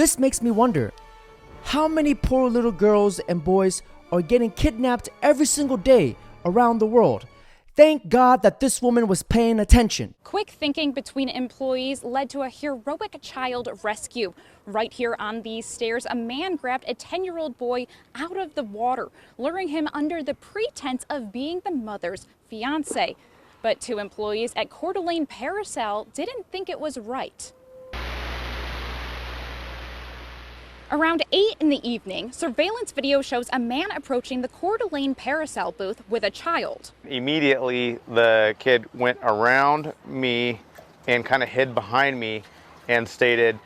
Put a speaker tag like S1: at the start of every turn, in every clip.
S1: This makes me wonder, how many poor little girls and boys are getting kidnapped every single day around the world? Thank God that this woman was paying attention.
S2: Quick thinking between employees led to a heroic child rescue. Right here on these stairs, a man grabbed a 10-year-old boy out of the water, luring him under the pretense of being the mother's fiance. But two employees at Coeur d'Alene Paracel didn't think it was right. Around 8 in the evening, surveillance video shows a man approaching the Coeur d'Alene Paracel booth with a child.
S3: Immediately, the kid went around me and kind of hid behind me and stated,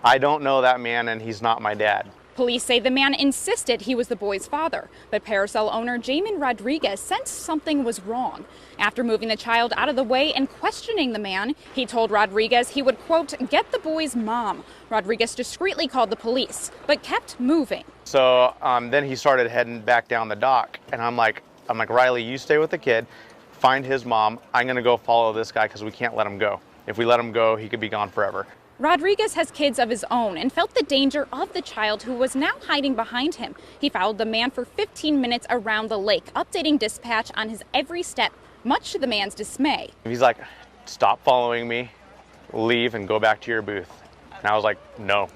S3: "I don't know that man and he's not my dad."
S2: Police say the man insisted he was the boy's father, but Paracel owner Jamin Rodriguez sensed something was wrong. After moving the child out of the way and questioning the man, he told Rodriguez he would, quote, get the boy's mom. Rodriguez discreetly called the police, but kept moving.
S3: So then he started heading back down the dock, and I'm like, Riley, you stay with the kid, find his mom. I'm gonna go follow this guy because we can't let him go. If we let him go, he could be gone forever.
S2: Rodriguez has kids of his own and felt the danger of the child who was now hiding behind him. He followed the man for 15 minutes around the lake, updating dispatch on his every step, much to the man's dismay.
S3: He's like, stop following me, leave and go back to your booth. And I was like, no.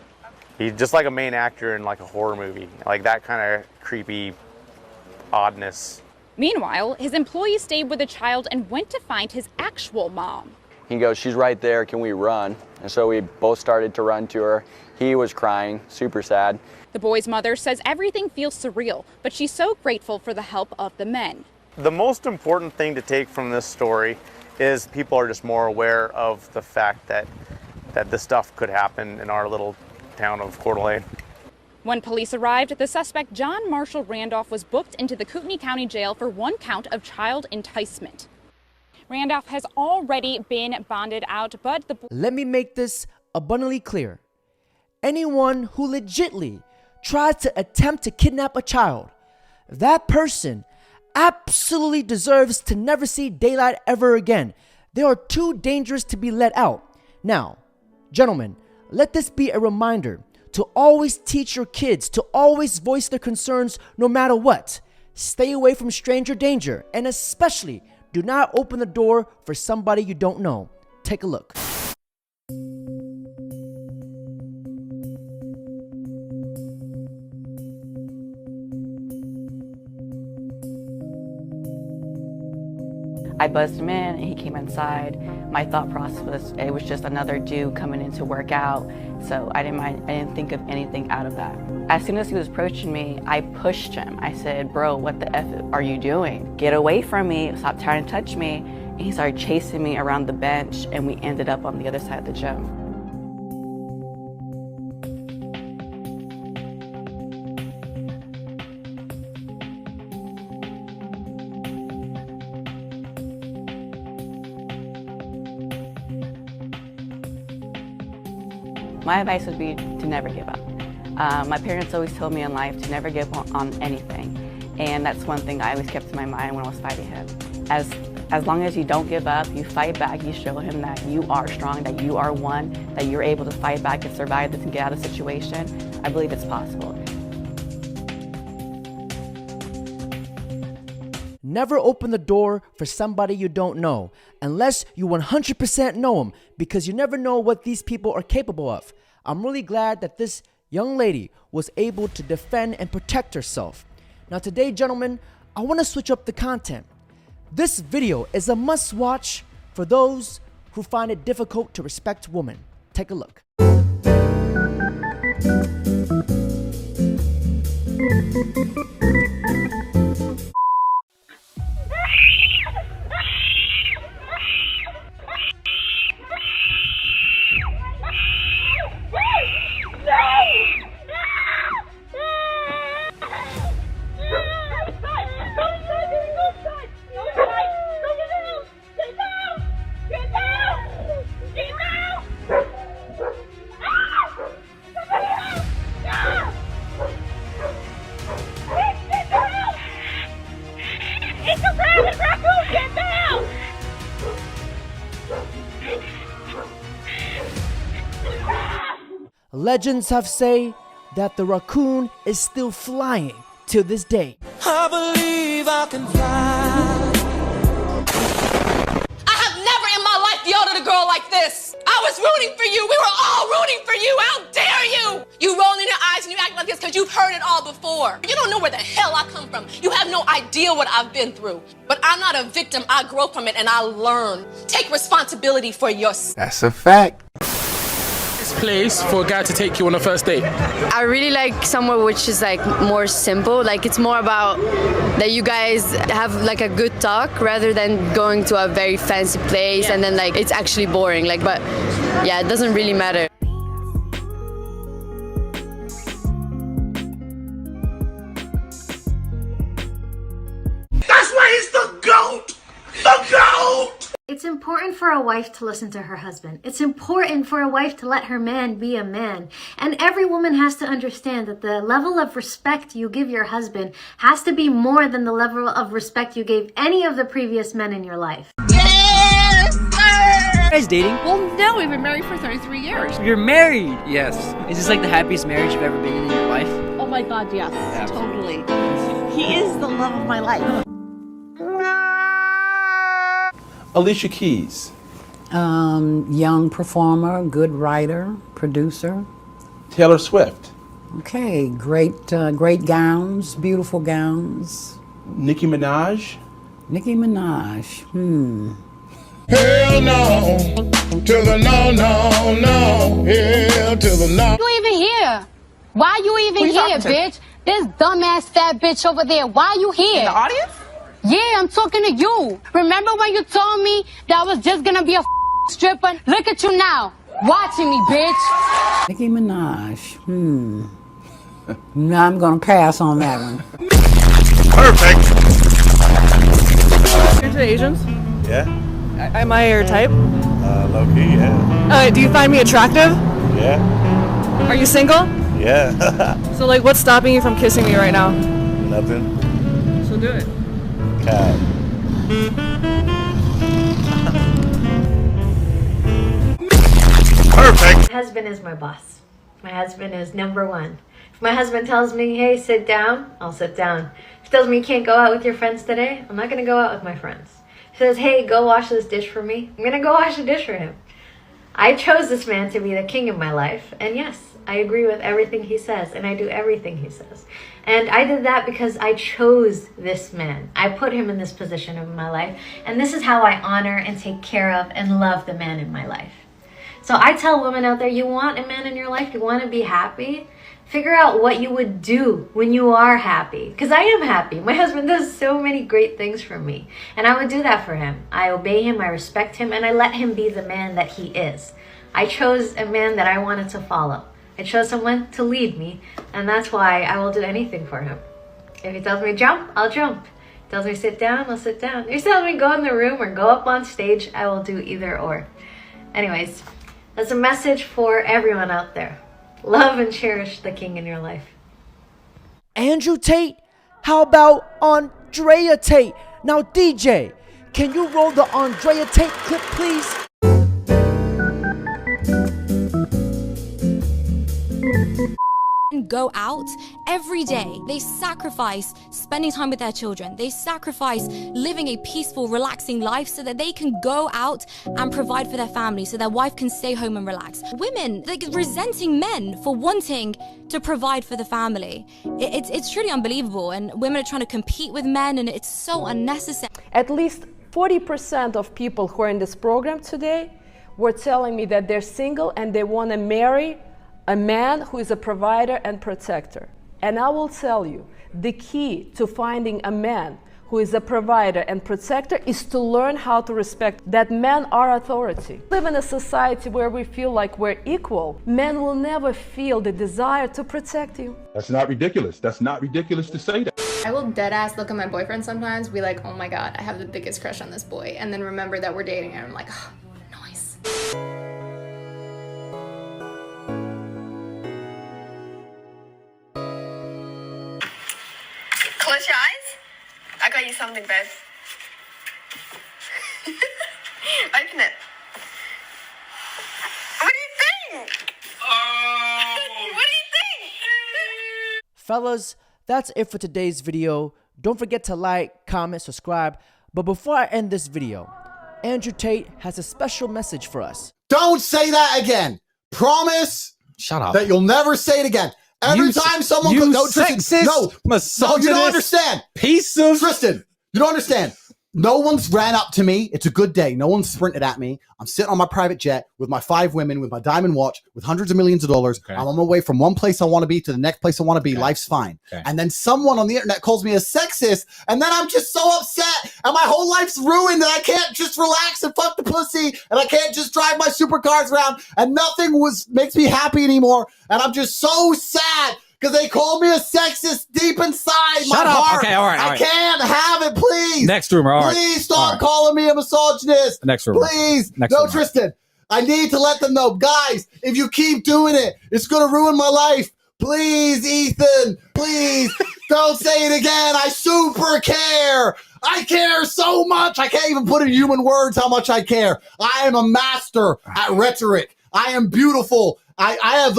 S3: He's just like a main actor in like a horror movie, like that kind of creepy oddness.
S2: Meanwhile, his employees stayed with the child and went to find his actual mom.
S4: He goes, she's right there, can we run? And so we both started to run to her. He was crying, super sad.
S2: The boy's mother says everything feels surreal, but she's so grateful for the help of the men.
S3: The most important thing to take from this story is people are just more aware of the fact that this stuff could happen in our little town of Coeur d'Alene.
S2: When police arrived, the suspect John Marshall Randolph was booked into the Kootenai County Jail for one count of child enticement. Randolph has already been bonded out, but
S1: Let me make this abundantly clear. Anyone who legitimately tries to attempt to kidnap a child, that person absolutely deserves to never see daylight ever again. They are too dangerous to be let out. Now, gentlemen, let this be a reminder to always teach your kids to always voice their concerns no matter what. Stay away from stranger danger, and especially do not open the door for somebody you don't know. Take a look.
S5: I buzzed him in and he came inside. My thought process was it was just another dude coming in to work out, so I didn't think of anything out of that. As soon as he was approaching me, I pushed him. I said, bro, what the F are you doing? Get away from me, stop trying to touch me. And he started chasing me around the bench and we ended up on the other side of the gym. My advice would be to never give up. My parents always told me in life to never give up on anything. And that's one thing I always kept in my mind when I was fighting him. As long as you don't give up, you fight back, you show him that you are strong, that you are one, that you're able to fight back and survive this and get out of the situation, I believe it's possible.
S1: Never open the door for somebody you don't know, unless you 100% know them, because you never know what these people are capable of. I'm really glad that this young lady was able to defend and protect herself. Now today, gentlemen, I want to switch up the content. This video is a must-watch for those who find it difficult to respect women. Take a look. Legends have say that the raccoon is still flying to this day.
S6: I believe I can fly.
S7: I have never in my life yelled at a girl like this. I was rooting for you. We were all rooting for you. How dare you? You rolling your eyes and you act like this because you've heard it all before. You don't know where the hell I come from. You have no idea what I've been through. But I'm not a victim. I grow from it and I learn. Take responsibility for yourself.
S8: That's a fact.
S9: Place for a guy to take you on a first date?
S10: I really like somewhere which is like more simple. Like it's more about that you guys have like a good talk rather than going to a very fancy place and then like it's actually boring. Like, but yeah, it doesn't really matter.
S6: That's why he's the GOAT! The GOAT!
S11: It's important for a wife to listen to her husband. It's important for a wife to let her man be a man. And every woman has to understand that the level of respect you give your husband has to be more than the level of respect you gave any of the previous men in your life.
S1: Yes, sir! You guys dating?
S12: Well, no, we've been married for 33 years.
S1: You're married? Yes. Is this like the happiest marriage you've ever been in your life?
S12: Oh my God, yes.
S1: Absolutely.
S12: Totally. He is the love of my life.
S8: Alicia Keys.
S13: Young performer, good writer, producer.
S8: Taylor Swift.
S13: Okay, great gowns, beautiful gowns.
S8: Nicki Minaj.
S13: Nicki Minaj,
S6: Hell no, to the no, no, no, hell to the no.
S14: You even here? Why you even here, bitch? This dumbass fat bitch over there, why you here?
S12: In the audience?
S14: Yeah, I'm talking to you. Remember when you told me that I was just gonna be a stripper? Look at you now, watching me, bitch.
S13: Nicki Minaj, No, I'm gonna pass on that one.
S8: Perfect.
S12: You're into Asians?
S8: Yeah.
S12: Am I your type?
S8: Low-key, yeah.
S12: Do you find me attractive?
S8: Yeah.
S12: Are you single?
S8: Yeah.
S12: So like, what's stopping you from kissing me right now?
S8: Nothing.
S12: So do it.
S8: Cat. Perfect.
S11: My husband is my boss. My husband is number one. If my husband tells me, hey, sit down, I'll sit down. If he tells me you can't go out with your friends today, I'm not going to go out with my friends. If he says, hey, go wash this dish for me, I'm going to go wash the dish for him. I chose this man to be the king of my life, and yes, I agree with everything he says, and I do everything he says. And I did that because I chose this man. I put him in this position of my life, and this is how I honor and take care of and love the man in my life. So I tell women out there, you want a man in your life, you want to be happy, figure out what you would do when you are happy. Because I am happy. My husband does so many great things for me, and I would do that for him. I obey him, I respect him, and I let him be the man that he is. I chose a man that I wanted to follow. I chose someone to lead me, and that's why I will do anything for him. If he tells me jump, I'll jump. If he tells me sit down, I'll sit down. If he tells me go in the room or go up on stage, I will do either or. Anyways, that's a message for everyone out there. Love and cherish the king in your life.
S1: Andrew Tate? How about Andrea Tate? Now DJ, can you roll the Andrea Tate clip, please?
S15: Go out every day. They sacrifice spending time with their children. They sacrifice living a peaceful, relaxing life so that they can go out and provide for their family, so their wife can stay home and relax. Women, like, resenting men for wanting to provide for the family. It's truly unbelievable, and women are trying to compete with men, and it's so unnecessary.
S16: At least 40% of people who are in this program today were telling me that they're single and they want to marry a man who is a provider and protector. And I will tell you, the key to finding a man who is a provider and protector is to learn how to respect that men are authority. We live in a society where we feel like we're equal. Men will never feel the desire to protect you.
S17: That's not ridiculous. That's not ridiculous to say that.
S18: I will dead ass look at my boyfriend sometimes, be like, oh my God, I have the biggest crush on this boy. And then remember that we're dating and I'm like, oh, nice.
S19: Close your eyes. I got you something, babe. Open it. What do you think?
S1: Fellas, that's it for today's video. Don't forget to like, comment, subscribe. But before I end this video, Andrew Tate has a special message for us.
S20: Don't say that again. Promise.
S21: Shut up.
S20: That you'll never say it again. Every time someone
S21: you
S20: no, Tristan,
S21: sexist,
S20: no,
S21: misogynist,
S20: you don't understand.
S21: Piece of
S20: Tristan, you don't understand. No one's ran up to me. It's a good day. No one's sprinted at me. I'm sitting on my private jet with my 5 women, with my diamond watch, with hundreds of millions of dollars.
S21: Okay.
S20: I'm on my way from one place I want to be to the next place I want to be.
S21: Okay.
S20: Life's fine.
S21: Okay.
S20: And then someone on the internet calls me a sexist, and then I'm just so upset, and my whole life's ruined, and I can't just relax and fuck the pussy, and I can't just drive my supercars around, and nothing makes me happy anymore, and I'm just so sad. Because they call me a sexist deep inside
S21: Shut
S20: my
S21: up.
S20: heart.
S21: Okay, all right, all
S20: I
S21: right.
S20: can't have it, please.
S21: Next rumor. All right.
S20: Please stop
S21: All right.
S20: calling me a misogynist.
S21: Next rumor.
S20: Please.
S21: Next
S20: no,
S21: rumor.
S20: Tristan. I need to let them know. Guys, if you keep doing it, it's going to ruin my life. Please, Ethan. Please. Don't say it again. I super care. I care so much. I can't even put in human words how much I care. I am a master at rhetoric. I am beautiful. I have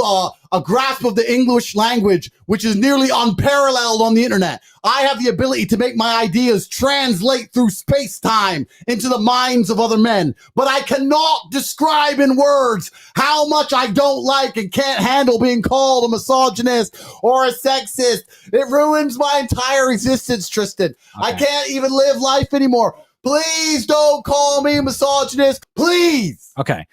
S20: a grasp of the English language, which is nearly unparalleled on the internet. I have the ability to make my ideas translate through space-time into the minds of other men. But I cannot describe in words how much I don't like and can't handle being called a misogynist or a sexist. It ruins my entire existence, Tristan.
S21: Okay.
S20: I can't even live life anymore. Please don't call me a misogynist. Please.
S21: Okay.